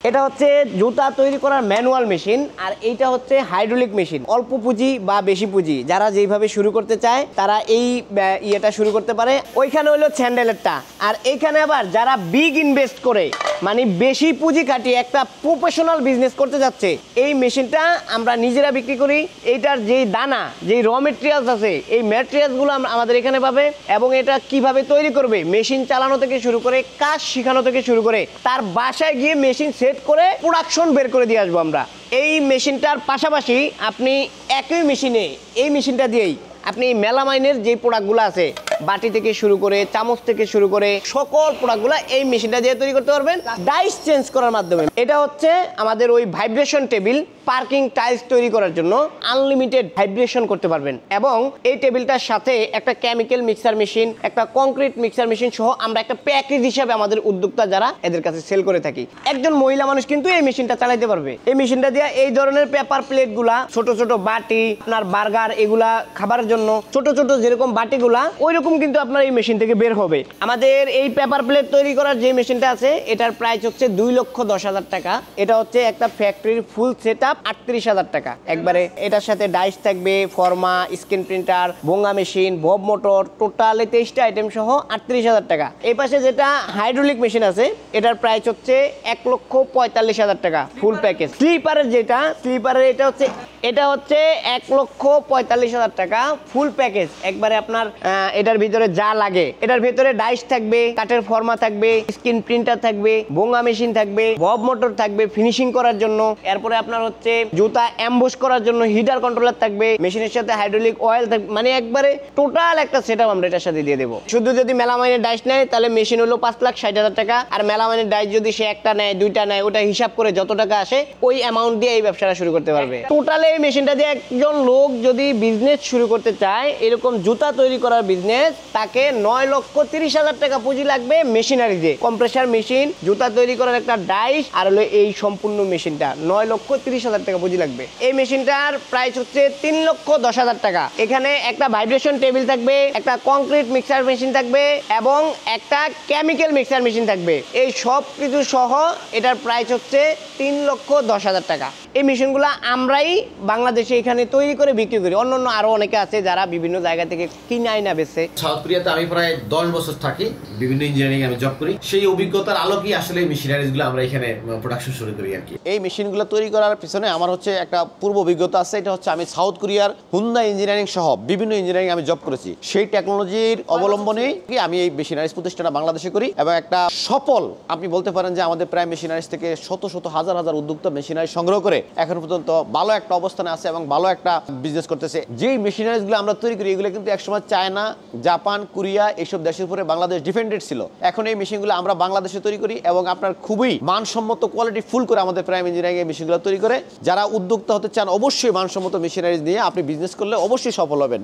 এটা হচ্ছে জুতা তৈরি করার ম্যানুয়াল মেশিন, আর এইটা হচ্ছে হাইড্রোলিক মেশিন। অল্প পুঁজি বা বেশি পুঁজি যারা যেভাবে শুরু করতে চায় তারা এই ইয়েটা শুরু করতে পারে। ওইখানে হলো স্যান্ডেলেরটা, আর এইখানে আবার যারা বিগ ইনভেস্ট করে মানে বেশি পুঁজি কাটিয়ে একটা প্রফেশনাল বিজনেস করতে যাচ্ছে, এই মেশিনটা আমরা নিজেরা বিক্রি করি। এইটার যেই দানা, যেই র মেটেরিয়ালস আছে, এই মেটেরিয়ালসগুলো আমাদের এখানে পাবে, এবং এটা কিভাবে তৈরি করবে মেশিন চালানো থেকে শুরু করে কাজ শেখানো থেকে শুরু করে তার বাসায় গিয়ে মেশিন সেট করে প্রোডাকশন বের করে দিয়ে আসবো আমরা। এই মেশিনটার পাশাপাশি আপনি একই মেশিনে, এই মেশিনটা দিয়েই আপনি মেলামাইনের যে প্রোডাক্টগুলো আছে, বাটি থেকে শুরু করে চামচ থেকে শুরু করে সকল প্রোডাক্টগুলো এই মেশিনটা দিয়ে তৈরি করতে পারবেন ডাইস চেঞ্জ করার মাধ্যমে। এটা হচ্ছে আমাদের ওই ভাইব্রেশন টেবিল, পার্কিং টাইলস তৈরি করার জন্য আনলিমিটেড ভাইব্রেশন করতে পারবেন। এবং এই টেবিলটার সাথে একটা কেমিক্যাল মিক্সার মেশিন, একটা কংক্রিট মিক্সার মেশিন সহ আমরা একটা প্যাকেজ হিসাবে আমাদের উদ্যোক্তা যারা এদের কাছে সেল করে থাকি। একজন মহিলা মানুষ কিন্তু এই মেশিনটা চালাতে পারবে। এই মেশিনটা দিয়ে এই ধরনের পেপার প্লেটগুলা, ছোট ছোট বাটি, আপনার বার্গার এগুলা খাবারের জন্য ছোট ছোট যেরকম বাটিগুলা, ওই রকম কিন্তু আপনার এই মেশিন থেকে বের হবে। আমাদের এই পেপার প্লেট তৈরি করার যে মেশিনটা আছে এটার প্রাইস হচ্ছে 2,10,000 টাকা। এটা হচ্ছে একটা ফ্যাক্টরির ফুল সেটআপ 38,000 টাকা একবারে। এটার সাথে ডাইস থাকবে, ফর্মা, স্ক্রিন প্রিন্টার, ভোঙ্গা মেশিন, বব মোটর, টোটালে 23টা আইটেম সহ 38,000 টাকা। এই পাশে যেটা হাইড্রোলিক মেশিন আছে এটার প্রাইস হচ্ছে 1,45,000 টাকা ফুল প্যাকেজ। স্লিপারের যেটা, স্লিপারের এটা হচ্ছে 1,45,000 টাকা ফুল প্যাকেজ একবারে। আপনার এটার ভিতরে যা লাগে, এটার ভিতরে ডাইস থাকবে, কাঠের ফর্মা থাকবে, স্ক্রিন প্রিন্টার থাকবে, ভোঙ্গা মেশিন থাকবে, বব মোটর থাকবে ফিনিশিং করার জন্য, এরপরে আপনার হচ্ছে জুতা এমবস করার জন্য হিটার কন্ট্রোলার থাকবে, মেশিনের সাথে হাইড্রোলিক অয়েল থাকবে, মানে একবারে টোটাল একটা সেটআপ আমরা এটার সাথে দিয়ে দেবো। শুধু যদি মেলামাইনের ডাইস নেয় তাহলে মেশিন হলো 5,60,000 টাকা, আর মেলামাইনের ডাইস যদি সে একটা নেয়, দুইটা নেয়, ওটা হিসাব করে যত টাকা আসে ওই অ্যামাউন্ট দিয়ে এই ব্যবসাটা শুরু করতে পারবে। টোটালে এই মেশিনটা দিয়ে একজন লোক যদি বিজনেস শুরু করতে চায়, এরকম জুতা তৈরি করার বিজনেস, তাকে 9,30,000 টাকা পুঁজি লাগবে মেশিনারি দিয়ে। কম্প্রেসার মেশিন, জুতা তৈরি করার একটা ডাইস, আর হলো এই সম্পূর্ণ মেশিনটা 9,30,000 টাকা পুঁজি লাগবে। এই মেশিনটার প্রাইস হচ্ছে 3,10,000 টাকা। এখানে একটা ভাইব্রেশন টেবিল থাকবে, একটা কংক্রিট মিক্সার মেশিন থাকবে এবং একটা কেমিক্যাল মিক্সার মেশিন থাকবে। এই সব কিছু সহ এটার প্রাইস হচ্ছে 3,10,000 টাকা। এই মেশিনগুলো আমরাই বাংলাদেশে এখানে তৈরি করে বিক্রি করি। অন্যান্য আরো অনেকে আছে যারা বিভিন্ন জায়গা থেকে কিনে আইনা বেচে। সাউথ কোরিয়াতে আমি প্রায় 10 বছর থাকি, বিভিন্ন ইঞ্জিনিয়ারিং আমি জব করি। সেই অভিজ্ঞতার আলোকেই আসলে এই মেশিনারিজগুলো আমরা এখানে প্রোডাকশন শুরু করি আর কি। এই মেশিনগুলো তৈরি করার পিছনে আমার হচ্ছে একটা পূর্ব অভিজ্ঞতা আছে। এটা হচ্ছে আমি সাউথ কোরিয়ার হুন্ডা ইঞ্জিনিয়ারিং সহ বিভিন্ন ইঞ্জিনিয়ারিং আমি জব করেছি। সেই টেকনোলজির অবলম্বনে আমি এই মেশিনারিজ প্রতিষ্ঠানটা বাংলাদেশে করি, এবং একটা সফল আপনি বলতে পারেন যে আমাদের প্রায় মেশিনারিজ থেকে শত শত হাজার হাজার উদ্যোক্তা মেশিনারি সংগ্রহ করে এখন পর্যন্ত ভালো একটা অবস্থানে আছে এবং ভালো একটা বিজনেস করতেছে। যেই মেশিনারিজগুলো আমরা তৈরি করি এগুলো কিন্তু একসময় চায়না, জাপান, কোরিয়া এইসব দেশের উপরে বাংলাদেশ ডিপেন্ডেড ছিল। এখন এই মেশিনগুলো আমরা বাংলাদেশে তৈরি করি এবং আপনার খুবই মানসম্মত কোয়ালিটি ফুল করে আমাদের প্রাইম ইঞ্জিনিয়ারিং এই মেশিনগুলো তৈরি করে। যারা উদ্যোক্তা হতে চান অবশ্যই মানসম্মত মেশিনারিজ নিয়ে আপনি বিজনেস করলে অবশ্যই সফল হবেন।